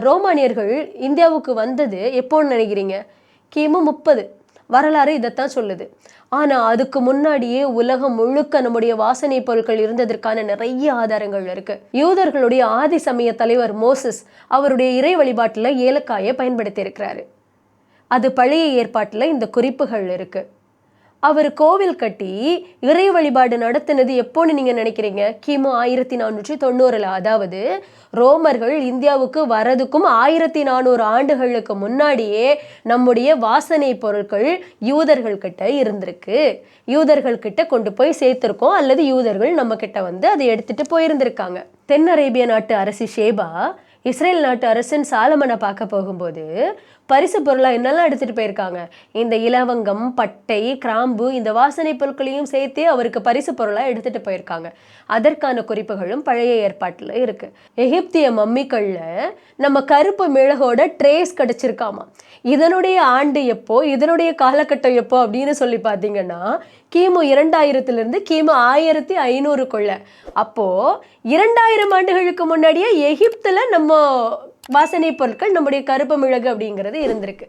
ரோமானியர்கள் இந்தியாவுக்கு வந்தது எப்போன்னு நினைக்கிறீங்க? கிமு 30. வரலாறு இதைத்தான் சொல்லுது. ஆனால் அதுக்கு முன்னாடியே உலகம் முழுக்க நம்முடைய வாசனை பொருட்கள் இருந்ததற்கான நிறைய ஆதாரங்கள் இருக்கு. யூதர்களுடைய ஆதி சமய தலைவர் மோசஸ் அவருடைய இறை வழிபாட்டில் ஏலக்காயை பயன்படுத்தி இருக்கிறாரு. அது பழைய ஏற்பாட்டில் இந்த குறிப்புகள் இருக்கு. அவர் கோவில் கட்டி இறை வழிபாடு நடத்தினது எப்போன்னு நீங்க நினைக்கிறீங்க? கிமு 1490. அதாவது ரோமர்கள் இந்தியாவுக்கு வரதுக்கும் 1400 ஆண்டுகளுக்கு முன்னாடியே நம்முடைய வாசனை பொருட்கள் யூதர்கள் கிட்ட இருந்திருக்கு. யூதர்கள் கிட்ட கொண்டு போய் சேர்த்திருக்கோம், அல்லது யூதர்கள் நம்ம கிட்ட வந்து அதை எடுத்துட்டு போயிருந்திருக்காங்க. தென் அரேபிய நாட்டு அரசி ஷேபா இஸ்ரேல் நாட்டு அரசன் சாலமனை பார்க்க போகும்போது பரிசு பொருளா என்னெல்லாம் எடுத்துட்டு போயிருக்காங்க? இந்த இலவங்கம், பட்டை, கிராம்பு, இந்த வாசனை பொருட்களையும் சேர்த்தே அவருக்கு பரிசு பொருளா எடுத்துட்டு போயிருக்காங்க. அதற்கான குறிப்புகளும் பழைய ஏற்பாட்டில் இருக்கு. எகிப்திய மம்மிக்கள்ல நம்ம கருப்பு மிளகோட ட்ரேஸ் கிடைச்சிருக்காமா. இதனுடைய ஆண்டு எப்போ, இதனுடைய காலகட்டம் எப்போ அப்படின்னு சொல்லி பார்த்தீங்கன்னா கிமு 2000 கிமு 1500 அப்போ 2000 ஆண்டுகளுக்கு முன்னாடியே எகிப்துல நம்ம வாசனை பொருட்கள், நம்முடைய கருப்பு மிளகு அப்படிங்கிறது இருந்திருக்கு.